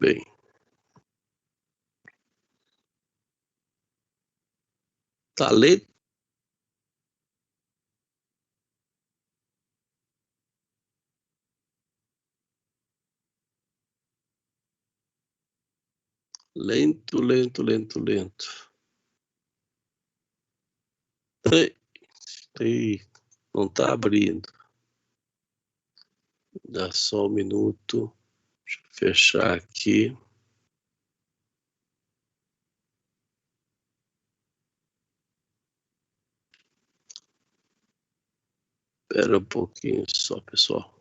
Bem. Tá lento? Lento, lento, lento, lento. Ei, não tá abrindo. Dá só um minuto. Deixa eu fechar aqui. Espera um pouquinho só, pessoal.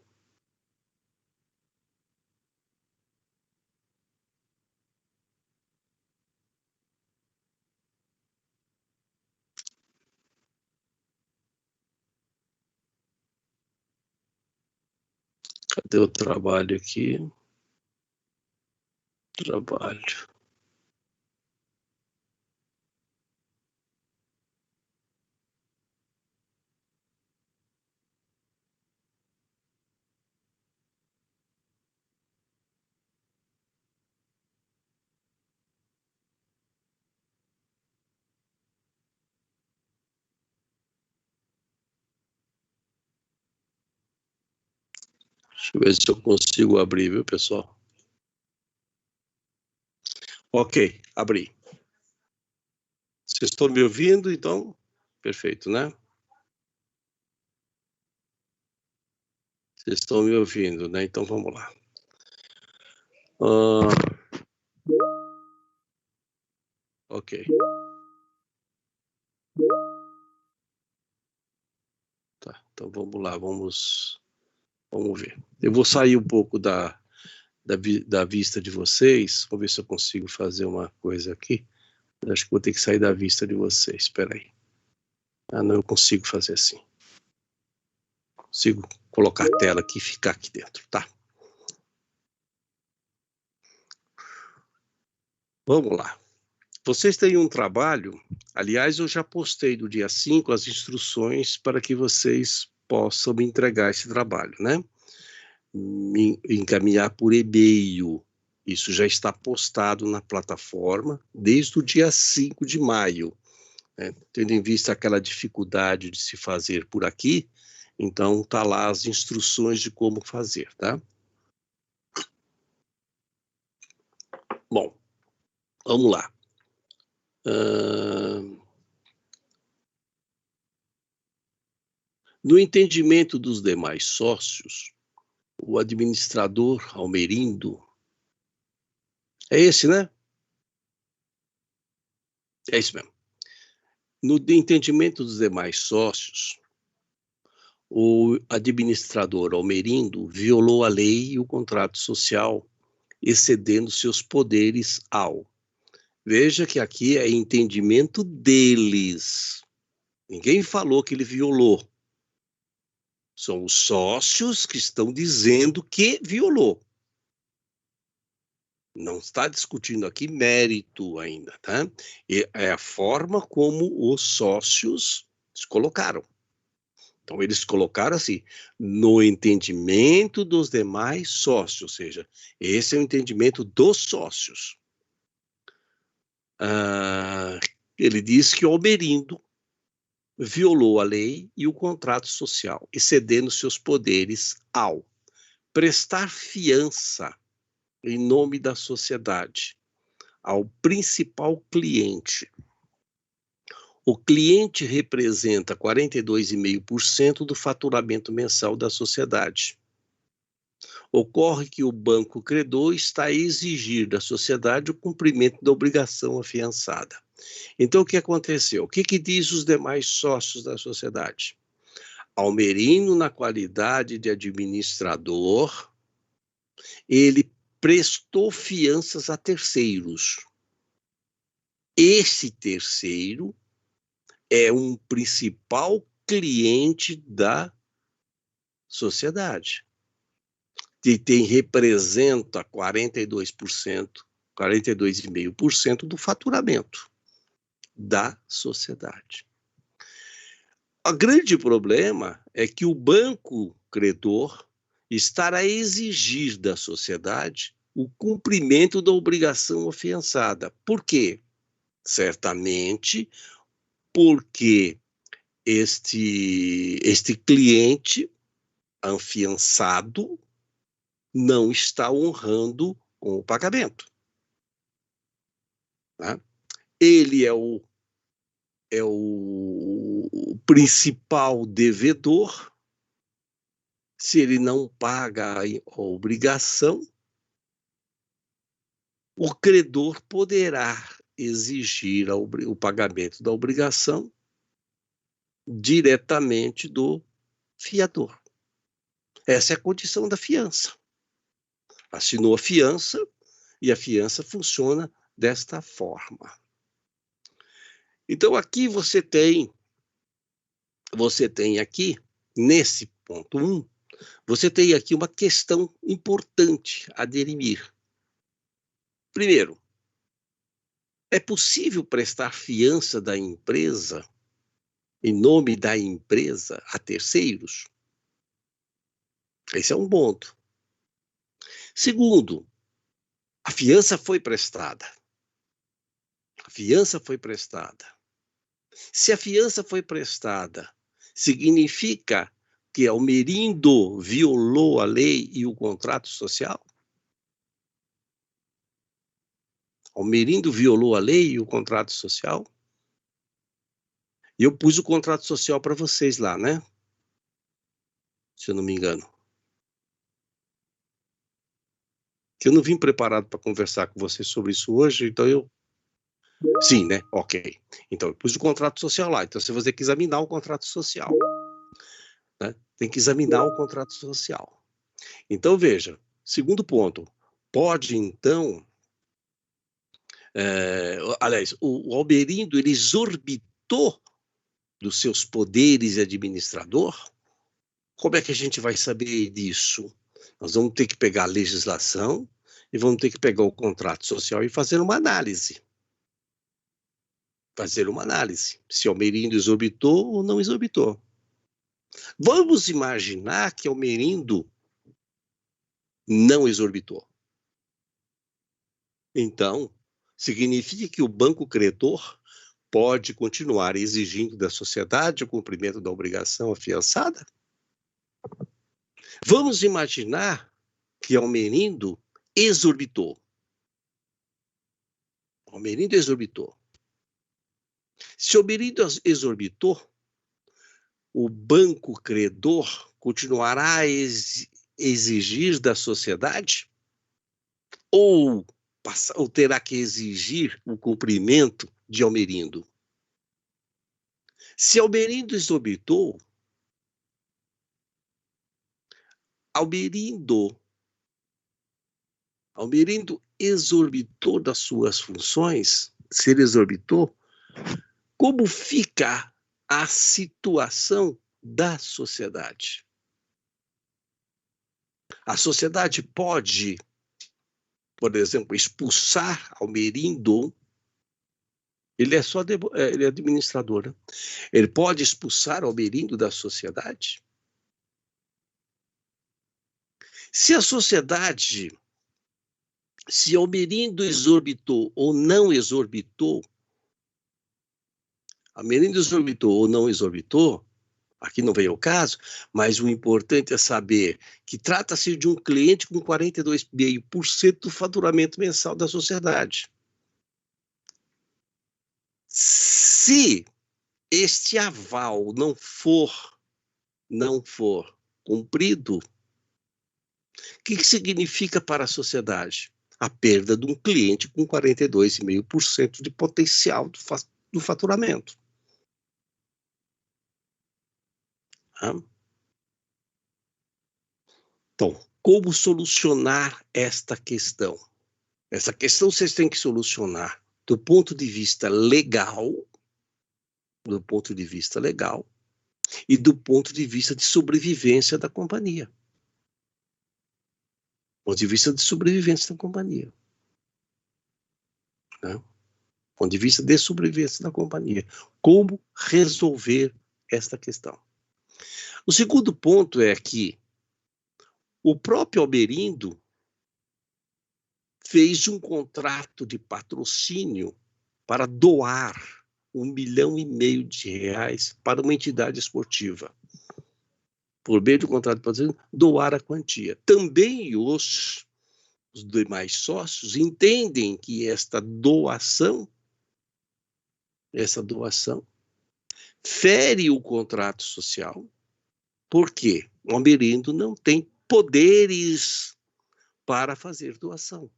Cadê o trabalho aqui? Trabalho. Deixa eu ver se eu consigo abrir, viu, pessoal? Ok, abri. Vocês estão me ouvindo, então? Perfeito, né? Vocês estão me ouvindo, né? Então vamos lá. Ok. Tá, então vamos lá, vamos ver. Eu vou sair um pouco da vista de vocês. Vou ver se eu consigo fazer uma coisa aqui. Eu acho que vou ter que sair da vista de vocês. Espera aí. Ah, não, eu consigo fazer assim. Consigo colocar a tela aqui e ficar aqui dentro, tá? Vamos lá. Vocês têm um trabalho, aliás, eu já postei do dia 5 as instruções para que vocês possam me entregar esse trabalho, né? Me encaminhar por e-mail. Isso já está postado na plataforma desde o dia 5 de maio. Né? Tendo em vista aquela dificuldade de se fazer por aqui, então tá lá as instruções de como fazer, tá? Bom, vamos lá. No entendimento dos demais sócios, o administrador Almerindo, é esse, né? É isso mesmo. No entendimento dos demais sócios, o administrador Almerindo violou a lei e o contrato social, excedendo seus poderes ao. Veja que aqui é entendimento deles. Ninguém falou que ele violou. São os sócios que estão dizendo que violou. Não está discutindo aqui mérito ainda, tá? E é a forma como os sócios se colocaram. Então, eles colocaram assim, no entendimento dos demais sócios, ou seja, esse é o entendimento dos sócios. Ele diz que Almerindo violou a lei e o contrato social, excedendo seus poderes ao prestar fiança em nome da sociedade ao principal cliente. O cliente representa 42,5% do faturamento mensal da sociedade. Ocorre que o banco credor está a exigir da sociedade o cumprimento da obrigação afiançada. Então, o que aconteceu? O que diz os demais sócios da sociedade? Almerindo, na qualidade de administrador, ele prestou fianças a terceiros. Esse terceiro é um principal cliente da sociedade. Representa 42%, 42,5% do faturamento da sociedade. O grande problema é que o banco credor estará a exigir da sociedade o cumprimento da obrigação afiançada. Por quê? Certamente porque este cliente afiançado não está honrando com o pagamento. Né? Ele é o principal devedor. Se ele não paga a obrigação, o credor poderá exigir o pagamento da obrigação diretamente do fiador. Essa é a condição da fiança. Assinou a fiança e a fiança funciona desta forma. Então, aqui você tem aqui, nesse ponto 1, você tem aqui uma questão importante a dirimir. Primeiro, é possível prestar fiança da empresa, em nome da empresa, a terceiros? Esse é um ponto. Segundo, a fiança foi prestada. A fiança foi prestada. Se a fiança foi prestada, significa que Almerindo violou a lei e o contrato social? Almerindo violou a lei e o contrato social? E eu pus o contrato social para vocês lá, né? Se eu não me engano. Que eu não vim preparado para conversar com vocês sobre isso hoje, então eu... Sim, né? Ok. Então, eu pus o contrato social lá. Então, você vai ter que examinar o contrato social. Né? Tem que examinar o contrato social. Então, veja, segundo ponto, pode, então... aliás, o Almerindo, ele exorbitou dos seus poderes de administrador? Como é que a gente vai saber disso? Nós vamos ter que pegar a legislação e vamos ter que pegar o contrato social e fazer uma análise. Fazer uma análise, se Almerindo exorbitou ou não exorbitou. Vamos imaginar que Almerindo não exorbitou. Então, significa que o banco credor pode continuar exigindo da sociedade o cumprimento da obrigação afiançada? Vamos imaginar que Almerindo exorbitou. Almerindo exorbitou. Se Almerindo exorbitou, o banco credor continuará a exigir da sociedade? Ou terá que exigir o cumprimento de Almerindo? Se Almerindo exorbitou, Almerindo exorbitou das suas funções, se ele exorbitou, como fica a situação da sociedade? A sociedade pode, por exemplo, expulsar Almerindo. Ele é só ele é administrador, né? Ele pode expulsar Almerindo da sociedade? Se a sociedade, se Almerindo exorbitou ou não exorbitou, Almerindo exorbitou ou não exorbitou, aqui não vem ao caso, mas o importante é saber que trata-se de um cliente com 42,5% do faturamento mensal da sociedade. Se este aval não for cumprido, o que significa para a sociedade? A perda de um cliente com 42,5% de potencial do faturamento. Então, como solucionar esta questão? Essa questão vocês têm que solucionar do ponto de vista legal, e do ponto de vista de sobrevivência da companhia. Do ponto de vista de sobrevivência da companhia. Né? Do ponto de vista de sobrevivência da companhia. Como resolver esta questão? O segundo ponto é que o próprio Almerindo fez um contrato de patrocínio para doar R$ 1,5 milhão para uma entidade esportiva. Por meio do contrato de patrocínio, doar a quantia. Também os demais sócios entendem que essa doação fere o contrato social, porque o Almerindo não tem poderes para fazer doação.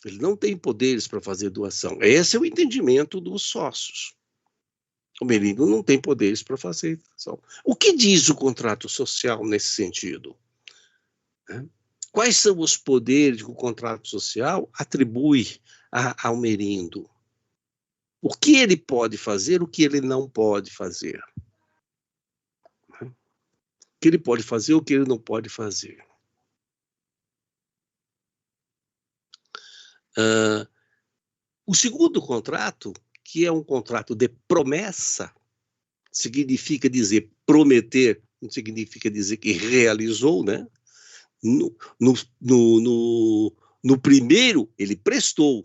Ele não tem poderes para fazer doação. Esse é o entendimento dos sócios. O Almerindo não tem poderes para fazer doação. O que diz o contrato social nesse sentido? Quais são os poderes que o contrato social atribui a Almerindo? O que ele pode fazer, o que ele não pode fazer? O que ele pode fazer, o que ele não pode fazer? O segundo contrato, que é um contrato de promessa, significa dizer prometer, não significa dizer que realizou, né? No primeiro, ele prestou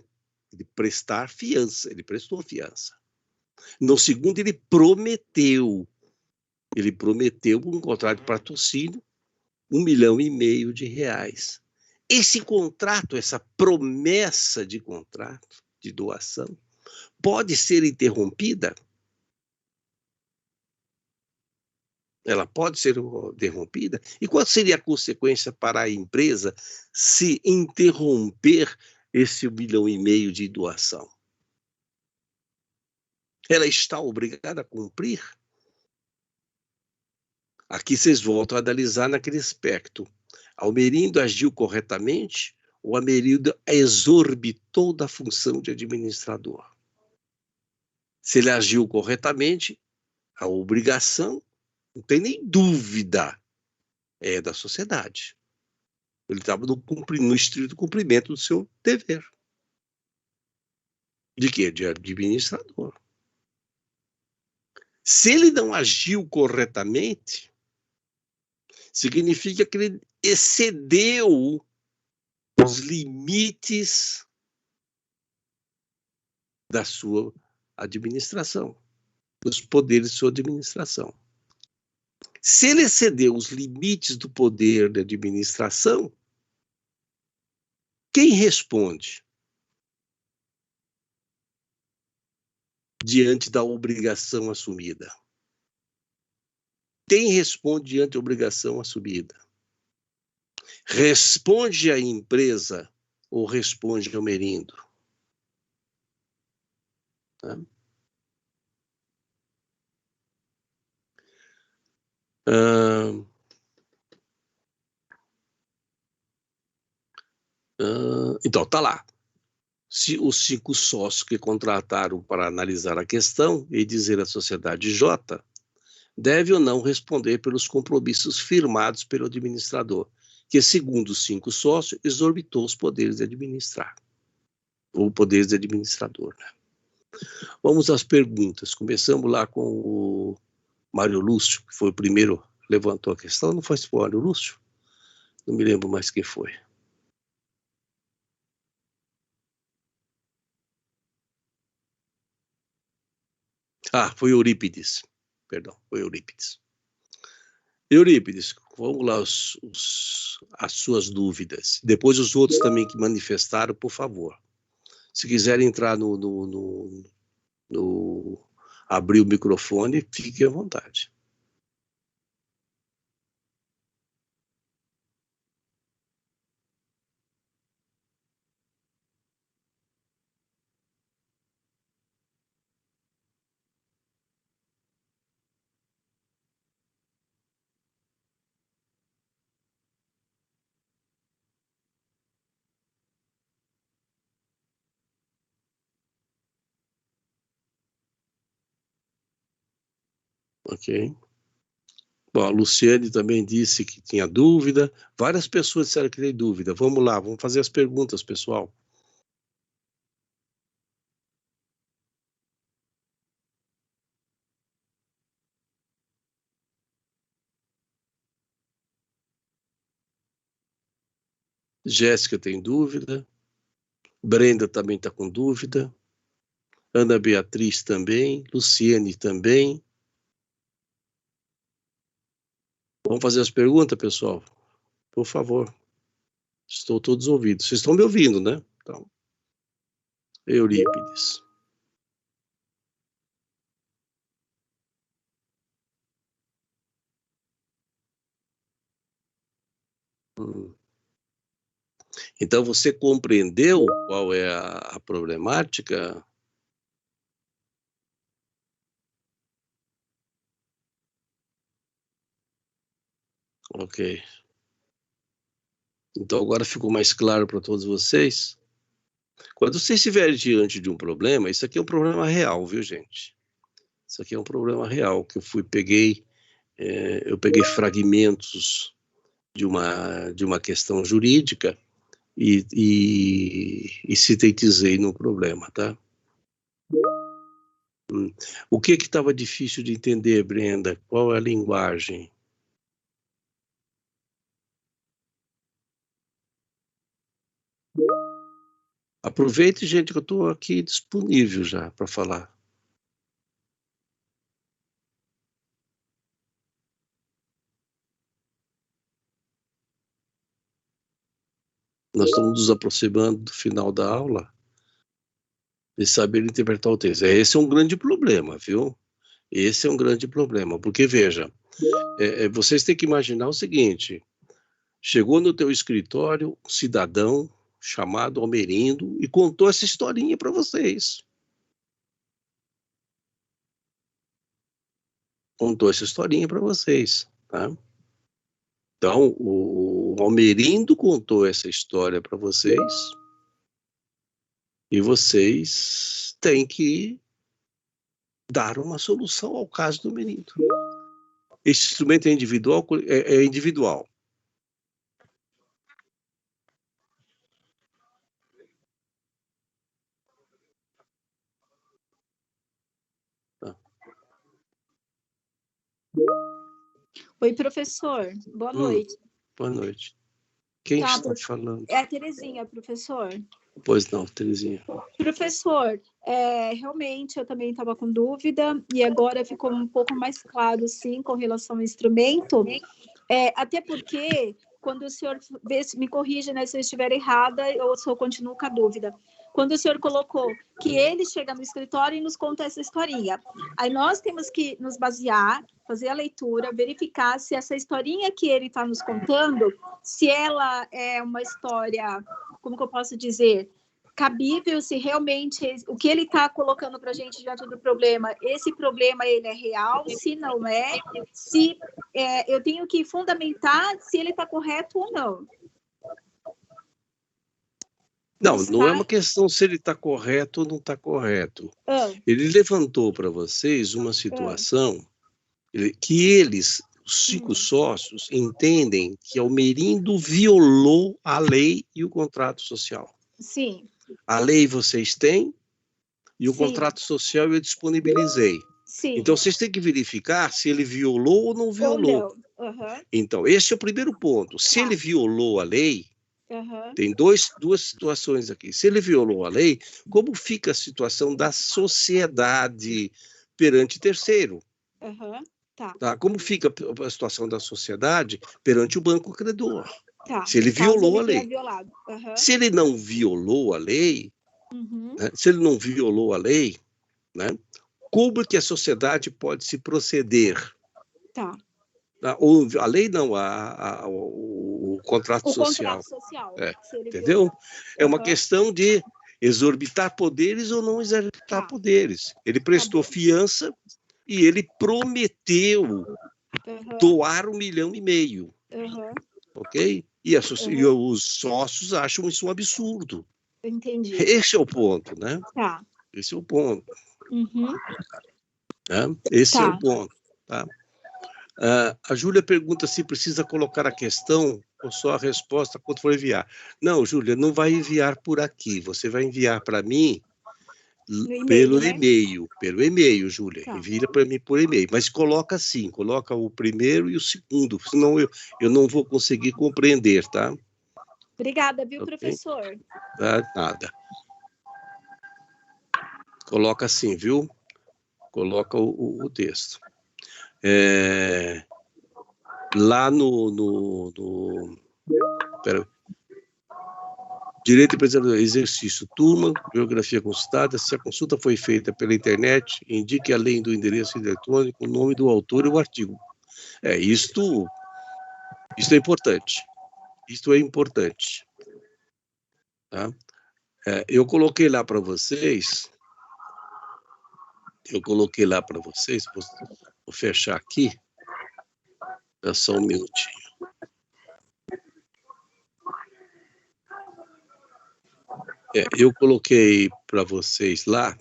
fiança. No segundo, ele prometeu um contrato de patrocínio, R$ 1,5 milhão. Esse contrato, essa promessa de contrato, de doação, pode ser interrompida? Ela pode ser interrompida? E qual seria a consequência para a empresa se interromper esse R$ 1,5 milhão de doação? Ela está obrigada a cumprir? Aqui vocês voltam a analisar naquele aspecto. Almerindo agiu corretamente ou Almerindo exorbitou da função de administrador? Se ele agiu corretamente, a obrigação, não tem nem dúvida, é da sociedade. Ele estava no estrito cumprimento do seu dever. De quê? De administrador. Se ele não agiu corretamente, significa que ele excedeu os limites da sua administração, dos poderes de sua administração. Se ele excedeu os limites do poder de administração, quem responde diante da obrigação assumida? Quem responde diante da obrigação assumida? Responde a empresa ou responde ao Almerindo? Tá? Então, tá lá. Se os 5 sócios que contrataram para analisar a questão e dizer à sociedade J deve ou não responder pelos compromissos firmados pelo administrador, que, segundo os 5 sócios, exorbitou os poderes de administrar, ou poderes de administrador. Né? Vamos às perguntas. Começamos lá com o Mário Lúcio, que foi o primeiro que levantou a questão. Não foi o Mário Lúcio? Não me lembro mais quem foi. Foi Eurípides. Perdão, foi Eurípides. Eurípides, vamos lá as suas dúvidas. Depois os outros também que manifestaram, por favor. Se quiserem entrar abrir o microfone, fiquem à vontade. Ok? Bom, a Luciane também disse que tinha dúvida. Várias pessoas disseram que tem dúvida. Vamos lá, vamos fazer as perguntas, pessoal. Jéssica tem dúvida. Brenda também está com dúvida. Ana Beatriz também. Luciene também. Vamos fazer as perguntas, pessoal? Por favor. Estou todos ouvidos. Vocês estão me ouvindo, né? Então, Eurípides. Então, você compreendeu qual é a problemática? Ok. Então, agora ficou mais claro para todos vocês? Quando vocês estiverem diante de um problema, isso aqui é um problema real, viu, gente? Isso aqui é um problema real, que eu peguei fragmentos de uma questão jurídica e sintetizei no problema, tá? O que estava difícil de entender, Brenda? Qual é a linguagem? Aproveite, gente, que eu estou aqui disponível já para falar. Nós estamos nos aproximando do final da aula de saber interpretar o texto. Esse é um grande problema, viu? Esse é um grande problema, porque, veja, vocês têm que imaginar o seguinte, chegou no teu escritório um cidadão chamado Almerindo e contou essa historinha para vocês. Contou essa historinha para vocês, tá? Então, o Almerindo contou essa história para vocês e vocês têm que dar uma solução ao caso do Almerindo. Esse instrumento é individual? É individual. Tá. Oi, professor. Boa noite. Boa noite. Quem está falando? É a Terezinha, professor. Pois não, Terezinha. Professor, realmente eu também estava com dúvida e agora ficou um pouco mais claro, sim, com relação ao instrumento. Até porque, quando o senhor me corrige, né, se eu estiver errada, eu só continuo com a dúvida. Quando o senhor colocou que ele chega no escritório e nos conta essa historinha, aí nós temos que nos basear, fazer a leitura, verificar se essa historinha que ele está nos contando, se ela é uma história, como que eu posso dizer, cabível, se realmente o que ele está colocando para a gente diante do problema, esse problema ele é real, se não é, se eu tenho que fundamentar se ele está correto ou não. Não é uma questão se ele está correto ou não está correto. Ele levantou para vocês uma situação que eles, os 5 sócios, entendem que Almerindo violou a lei e o contrato social. Sim. A lei vocês têm e o contrato social eu disponibilizei. Sim. Então, vocês têm que verificar se ele violou ou não violou. Ou não. Então, esse é o primeiro ponto. Se ele violou a lei, tem duas situações aqui. Se ele violou a lei, como fica a situação da sociedade perante terceiro? Tá? Como fica a situação da sociedade perante o banco credor? Se ele violou a lei. Se ele não violou a lei, né, como que a sociedade pode se proceder? A lei não, o contrato social. Entendeu? É uma questão de exorbitar poderes ou não exorbitar poderes. Ele prestou fiança e ele prometeu doar 1,5 milhão. Ok? E os sócios acham isso um absurdo. Entendi. Esse é o ponto, né? Esse é o ponto. Esse é o ponto. Tá? A Júlia pergunta se precisa colocar a questão ou só a resposta quando for enviar. Não, Júlia, não vai enviar por aqui. Você vai enviar para mim pelo e-mail. Pelo e-mail, Júlia. Envia para mim por e-mail. Mas coloca assim, coloca o primeiro e o segundo, senão eu não vou conseguir compreender, tá? Obrigada, viu, Ok? professor? Nada. Coloca assim, viu? Coloca o texto. Lá pera, direito e preservação, exercício, turma, biografia consultada, se a consulta foi feita pela internet, indique além do endereço eletrônico o nome do autor e o artigo. Isto é importante. Isto é importante. Tá? Eu coloquei lá para vocês, vou fechar aqui, só um minutinho. Eu coloquei para vocês lá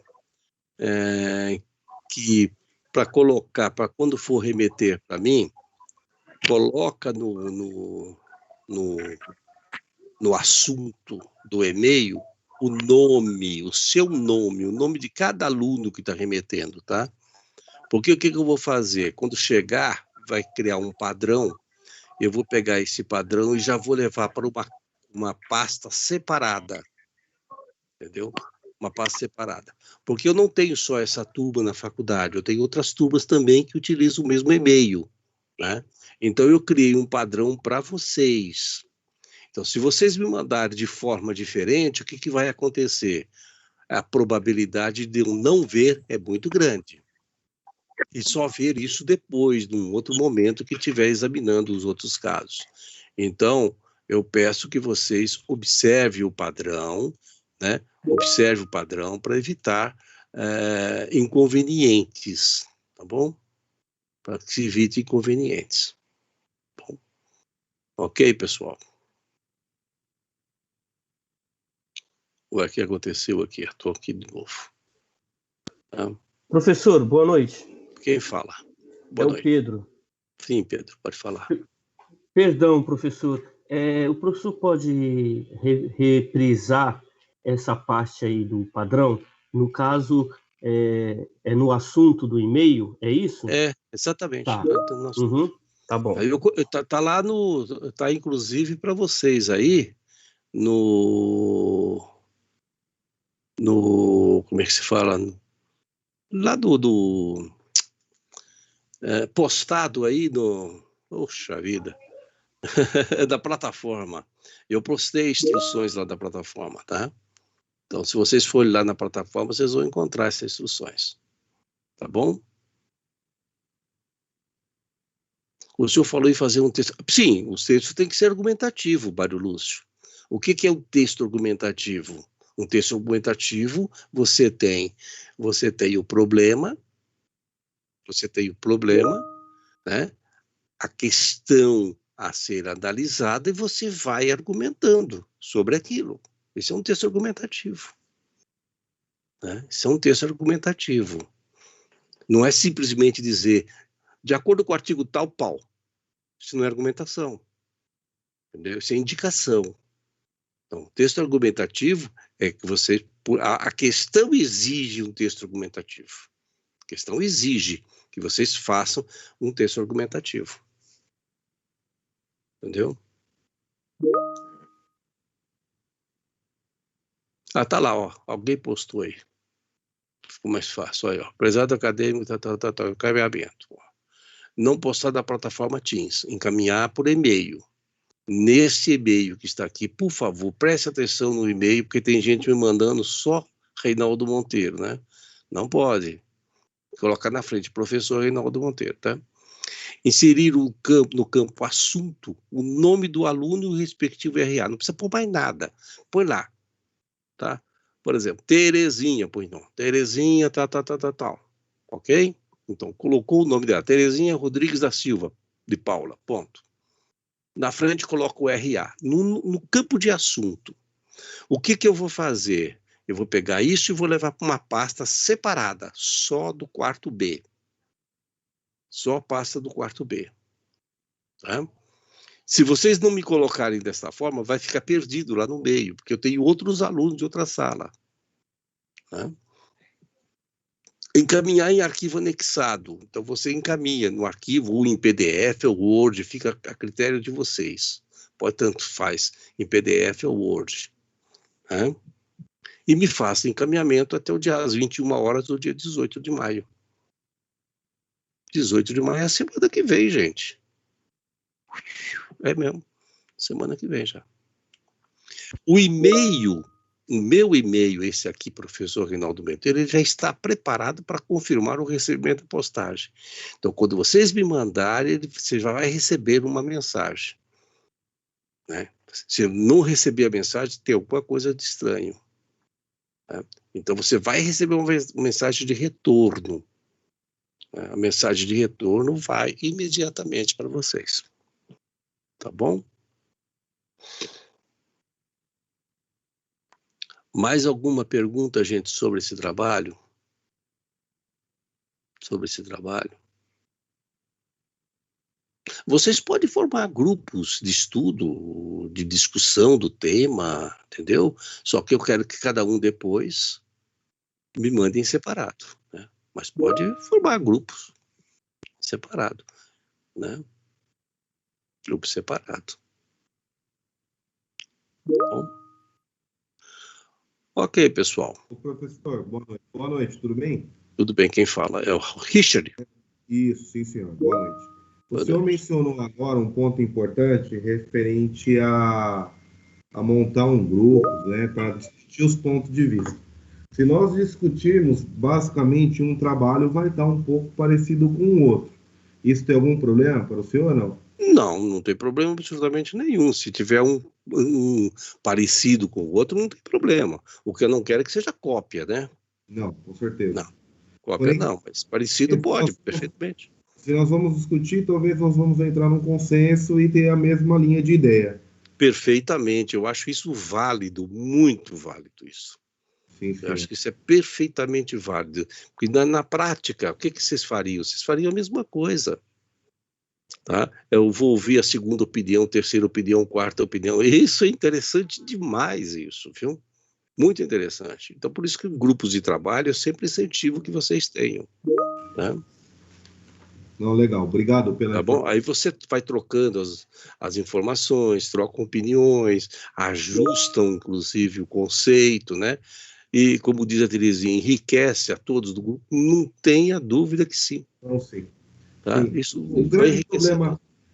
que para colocar, para quando for remeter para mim, coloca no assunto do e-mail o seu nome, o nome de cada aluno que está remetendo, tá? Porque o que eu vou fazer? Quando chegar, vai criar um padrão, eu vou pegar esse padrão e já vou levar para uma pasta separada, entendeu? Uma pasta separada. Porque eu não tenho só essa turma na faculdade, eu tenho outras turmas também que utilizam o mesmo e-mail, né? Então, eu criei um padrão para vocês. Então, se vocês me mandarem de forma diferente, o que vai acontecer? A probabilidade de eu não ver é muito grande. E só ver isso depois, num outro momento que estiver examinando os outros casos. Então, eu peço que vocês observem o padrão, né? Observe o padrão para evitar inconvenientes, tá bom? Para que se evite inconvenientes. Bom, ok, pessoal? O que aconteceu aqui? Estou aqui de novo. Tá? Professor, boa noite. Quem fala? Boa noite. O Pedro. Sim, Pedro, pode falar. Perdão, professor. O professor pode reprisar essa parte aí do padrão? No caso, no assunto do e-mail, é isso? Exatamente. Tá. Tá bom. Tá lá tá inclusive para vocês aí, como é que se fala? Lá postado aí poxa vida, da plataforma. Eu postei instruções lá da plataforma, tá? Então, se vocês forem lá na plataforma, vocês vão encontrar essas instruções. Tá bom? O senhor falou em fazer um texto. Sim, o texto tem que ser argumentativo, Mário Lúcio. O que é um texto argumentativo? Um texto argumentativo, você tem o problema, né? A questão a ser analisada e você vai argumentando sobre aquilo. Esse é um texto argumentativo. Né? Esse é um texto argumentativo. Não é simplesmente dizer, de acordo com o artigo tal, pau. Isso não é argumentação. Entendeu? Isso é indicação. Então, texto argumentativo é que você... A questão exige um texto argumentativo. A questão exige que vocês façam um texto argumentativo. Entendeu? Tá lá, ó. Alguém postou aí. Ficou mais fácil. Aí, ó. Prezado acadêmico, encaminhamento. Não postar da plataforma Teams. Encaminhar por e-mail. Nesse e-mail que está aqui, por favor, preste atenção no e-mail, porque tem gente me mandando só Reinaldo Monteiro, né? Não pode. Colocar na frente, professor Reinaldo Monteiro, tá? Inserir no campo assunto, o nome do aluno e o respectivo RA. Não precisa pôr mais nada. Põe lá, tá? Por exemplo, Terezinha, põe não. Terezinha, tal. Ok? Então, colocou o nome dela. Terezinha Rodrigues da Silva, de Paula, ponto. Na frente coloco o RA. No campo de assunto, o que eu vou fazer? Eu vou pegar isso e vou levar para uma pasta separada, só do quarto B. Só a pasta do quarto B. Tá? Se vocês não me colocarem dessa forma, vai ficar perdido lá no meio, porque eu tenho outros alunos de outra sala. Tá? Encaminhar em arquivo anexado. Então, você encaminha no arquivo, ou em PDF, ou Word, fica a critério de vocês. pode tanto faz em PDF ou Word, né? E me faça encaminhamento até às 21 horas do dia 18 de maio. 18 de maio é a semana que vem, gente. É mesmo, semana que vem já. O meu e-mail, esse aqui, professor Reinaldo Bento, ele já está preparado para confirmar o recebimento da postagem. Então, quando vocês me mandarem, você já vai receber uma mensagem, né? Se não receber a mensagem, tem alguma coisa de estranho, né? Então, você vai receber uma mensagem de retorno, né? A mensagem de retorno vai imediatamente para vocês. Tá bom? Mais alguma pergunta, gente, sobre esse trabalho? Sobre esse trabalho? Vocês podem formar grupos de estudo, de discussão do tema, entendeu? Só que eu quero que cada um depois me mande em separado, né? Mas pode formar grupos separado, né? Grupo separado. Bom? Ok, pessoal. O professor, boa noite, tudo bem? Tudo bem, quem fala? É o Richard. Isso, sim, senhor, boa noite. Boa O senhor noite. mencionou agora um ponto importante referente a montar um grupo, né, para discutir os pontos de vista. Se nós discutirmos, basicamente, um trabalho vai estar um pouco parecido com o outro. Isso tem algum problema para o senhor ou não? Não, não tem problema absolutamente nenhum. Se tiver um parecido com o outro, não tem problema. O que eu não quero é que seja cópia, né? Não, com certeza. Não, cópia Porém, não, mas parecido pode, perfeitamente. Se nós vamos discutir, talvez nós vamos entrar num consenso e ter a mesma linha de ideia. Perfeitamente, eu acho isso válido, muito válido isso. Sim, sim. Eu acho que isso é perfeitamente válido. Porque na prática, o que vocês fariam? Vocês fariam a mesma coisa. Tá? Eu vou ouvir a segunda opinião, terceira opinião, quarta opinião. Isso é interessante demais, isso, viu? Muito interessante. Então, por isso que grupos de trabalho eu sempre incentivo que vocês tenham, né? Não, legal, obrigado pela Tá bom? Aí você vai trocando as informações, trocam opiniões, ajustam, inclusive, o conceito, né? E, como diz a Terezinha, enriquece a todos do grupo. Não tenha dúvida que sim. Não sei. Tá? Sim. Isso vai enriquecer.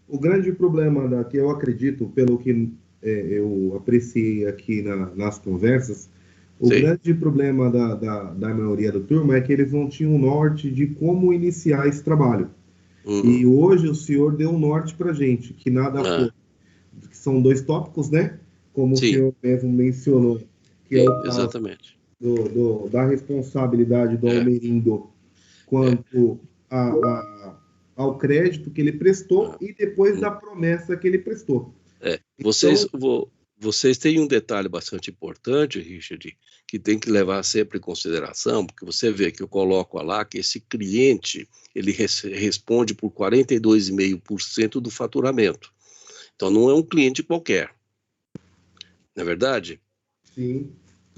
O grande problema que eu acredito, pelo que eu apreciei aqui nas conversas, o Sim. grande problema da maioria da turma é que eles não tinham um norte de como iniciar esse trabalho. E hoje o senhor deu um norte para gente, que nada foi. Que são 2 tópicos, né? Como Sim. o senhor mesmo mencionou, que Sim, é o caso exatamente. da responsabilidade do Almerindo quanto ao crédito que ele prestou e depois da promessa que ele prestou. Vocês têm um detalhe bastante importante, Richard, que tem que levar sempre em consideração, porque você vê que eu coloco lá que esse cliente, ele responde por 42,5% do faturamento. Então, não é um cliente qualquer. Não é verdade? Sim.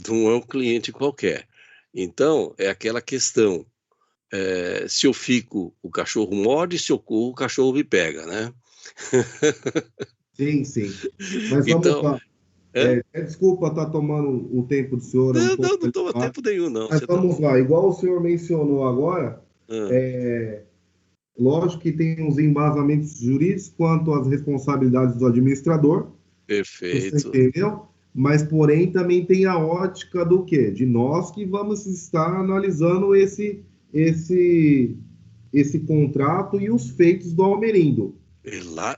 Não é um cliente qualquer. Então, é aquela questão, se eu fico, o cachorro morde, se eu corro, o cachorro me pega, né? Sim, sim. Mas vamos então, lá. Desculpa estar tomando o tempo do senhor. Não toma tempo nenhum, não. Mas vamos lá. Igual o senhor mencionou agora, lógico que tem os embasamentos jurídicos quanto às responsabilidades do administrador. Perfeito. Você entendeu? Mas, porém, também tem a ótica do quê? De nós que vamos estar analisando esse contrato e os feitos do Almerindo.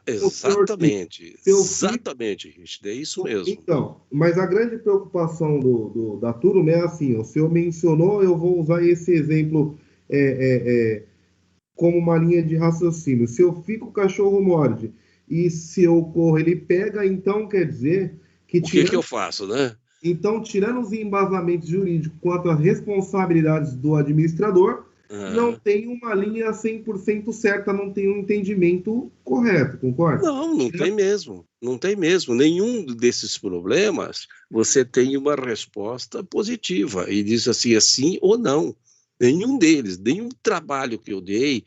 Exatamente, exatamente, Richard, é isso mesmo. Então, mas a grande preocupação da turma é assim, o senhor mencionou, eu vou usar esse exemplo como uma linha de raciocínio. Se eu fico, o cachorro morde, e se eu corro, ele pega, então quer dizer que... O que eu faço, né? Então, tirando os embasamentos jurídicos quanto às responsabilidades do administrador, não tem uma linha 100% certa, não tem um entendimento correto, concorda? Não tem mesmo, não tem mesmo. Nenhum desses problemas você tem uma resposta positiva e diz assim, é sim ou não. Nenhum deles, nenhum trabalho que eu dei,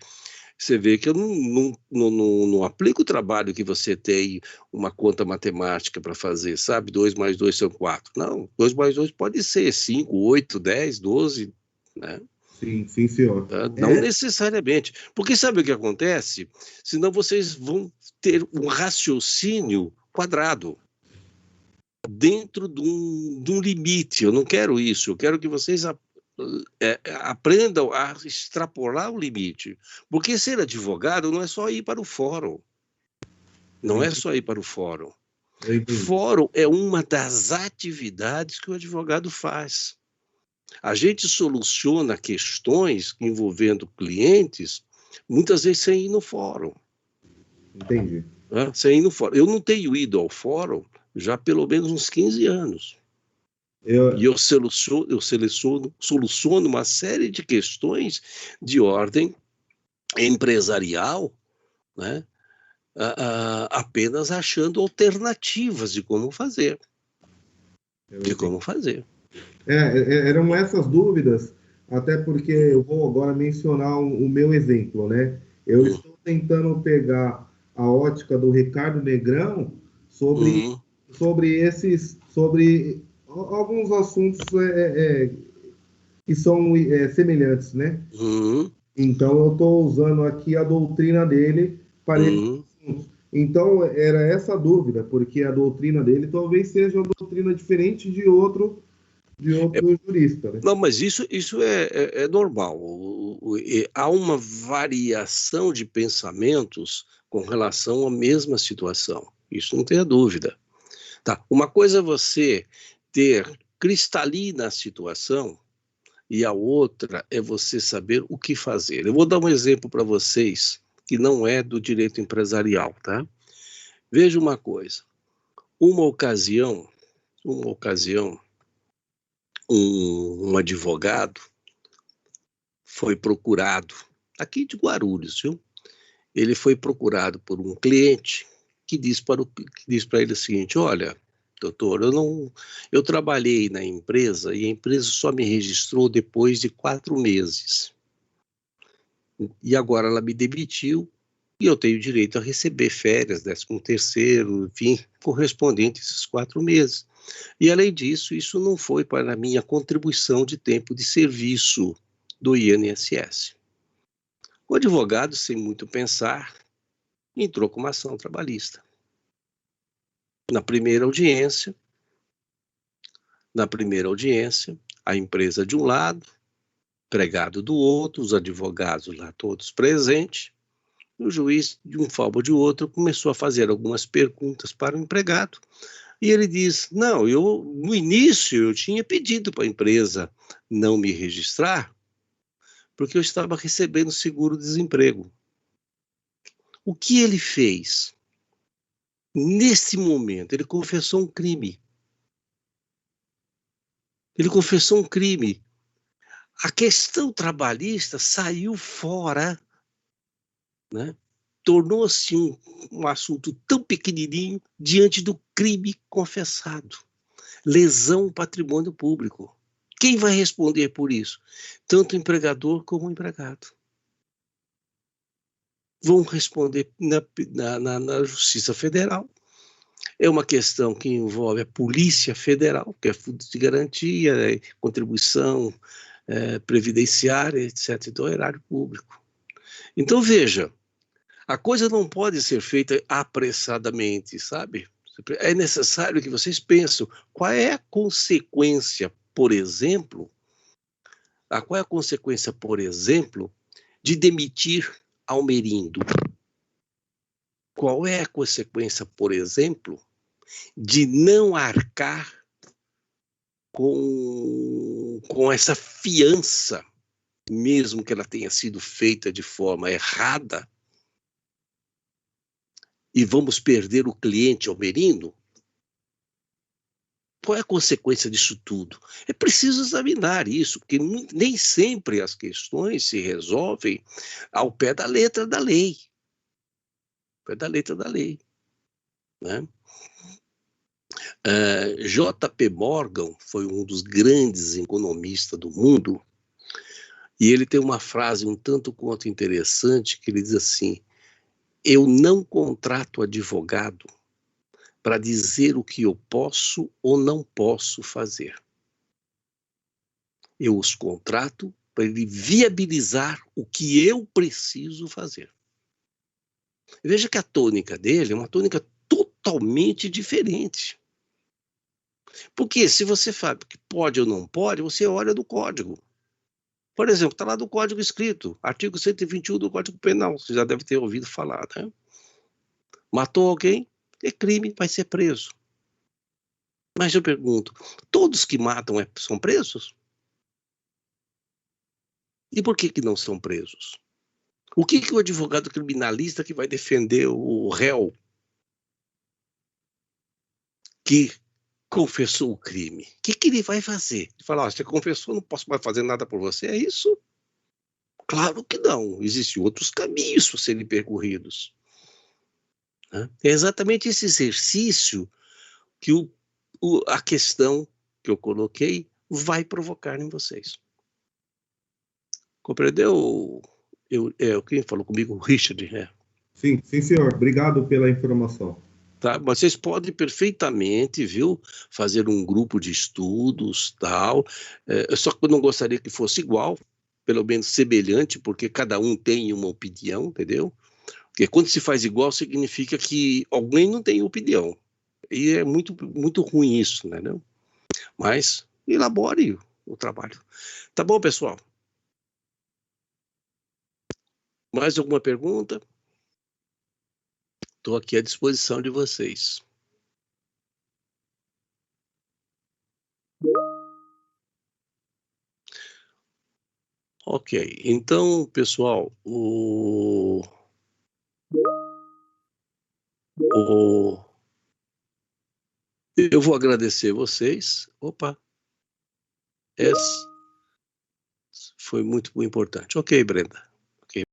Você vê que eu não aplico o trabalho que você tem uma conta matemática para fazer, sabe? 2 mais 2 são 4. Não, 2 mais 2 pode ser 5, 8, 10, 12, né? Sim, sim, senhor. Não necessariamente. Porque sabe o que acontece? Senão vocês vão ter um raciocínio quadrado dentro de um limite. Eu não quero isso. Eu quero que vocês aprendam a extrapolar o limite. Porque ser advogado não é só ir para o fórum. Não é só ir para o fórum. Fórum é uma das atividades que o advogado faz. A gente soluciona questões envolvendo clientes, muitas vezes sem ir no fórum. Entendi. Sem ir no fórum. Eu não tenho ido ao fórum já pelo menos uns 15 anos. E eu soluciono uma série de questões de ordem empresarial, né? Apenas achando alternativas de como fazer. Eram essas dúvidas, até porque eu vou agora mencionar o meu exemplo, né? Eu estou tentando pegar a ótica do Ricardo Negrão sobre alguns assuntos que são semelhantes, né? Então, eu estou usando aqui a doutrina dele para esses assuntos. Então, era essa dúvida, porque a doutrina dele talvez seja uma doutrina diferente de outro jurista, né? Não, mas isso é normal. Há uma variação de pensamentos com relação à mesma situação. Isso não tenha dúvida. Tá. Uma coisa é você ter cristalina a situação e a outra é você saber o que fazer. Eu vou dar um exemplo para vocês que não é do direito empresarial, tá? Veja uma coisa. Uma ocasião, um advogado foi procurado, aqui de Guarulhos, viu? Ele foi procurado por um cliente que disse para ele o seguinte: olha, doutor, eu trabalhei na empresa e a empresa só me registrou depois de 4 meses. E agora ela me demitiu e eu tenho direito a receber férias, 13º, enfim, correspondente a esses 4 meses. E, além disso, isso não foi para a minha contribuição de tempo de serviço do INSS. O advogado, sem muito pensar, entrou com uma ação trabalhista. Na primeira audiência, a empresa de um lado, empregado do outro, os advogados lá todos presentes, o juiz, de um forma ou de outro, começou a fazer algumas perguntas para o empregado. E ele diz: não, no início eu tinha pedido para a empresa não me registrar, porque eu estava recebendo seguro-desemprego. O que ele fez? Nesse momento, ele confessou um crime. A questão trabalhista saiu fora, né? Tornou-se um assunto tão pequenininho diante do crime confessado. Lesão ao patrimônio público. Quem vai responder por isso? Tanto o empregador como o empregado. Vão responder na Justiça Federal. É uma questão que envolve a Polícia Federal, que é fundo de garantia, contribuição previdenciária, etc., do erário público. Então, veja, a coisa não pode ser feita apressadamente, sabe? É necessário que vocês pensem qual é a consequência, por exemplo, de demitir Almerindo? Qual é a consequência, por exemplo, de não arcar com essa fiança, mesmo que ela tenha sido feita de forma errada, e vamos perder o cliente Almerindo? Qual é a consequência disso tudo? É preciso examinar isso, porque nem sempre as questões se resolvem ao pé da letra da lei. Né? J.P. Morgan foi um dos grandes economistas do mundo, E ele tem uma frase um tanto quanto interessante, que ele diz assim: eu não contrato advogado para dizer o que eu posso ou não posso fazer. Eu os contrato para ele viabilizar o que eu preciso fazer. Veja que a tônica dele é uma tônica totalmente diferente. Porque se você sabe que pode ou não pode, você olha do código. Por exemplo, está lá do código escrito, artigo 121 do Código Penal, você já deve ter ouvido falar, né? Matou alguém, é crime, vai ser preso. Mas eu pergunto, todos que matam são presos? E por que não são presos? O que o advogado criminalista que vai defender o réu que confessou o crime, o que ele vai fazer? Ele fala, você confessou, não posso mais fazer nada por você, é isso? Claro que não, existem outros caminhos para serem percorridos. Né? É exatamente esse exercício que a questão que eu coloquei vai provocar em vocês. Compreendeu? Quem falou comigo? O Richard, né? Sim, sim, senhor. Obrigado pela informação. Tá? Mas vocês podem perfeitamente, viu, fazer um grupo de estudos, tal. Só que eu não gostaria que fosse igual, pelo menos semelhante, porque cada um tem uma opinião, entendeu? Porque quando se faz igual, significa que alguém não tem opinião. E é muito, muito ruim isso, né? Não? Mas elabore o trabalho. Tá bom, pessoal? Mais alguma pergunta? Estou aqui à disposição de vocês. Ok, então, pessoal, eu vou agradecer vocês. Opa, essa foi muito importante. Ok, Brenda.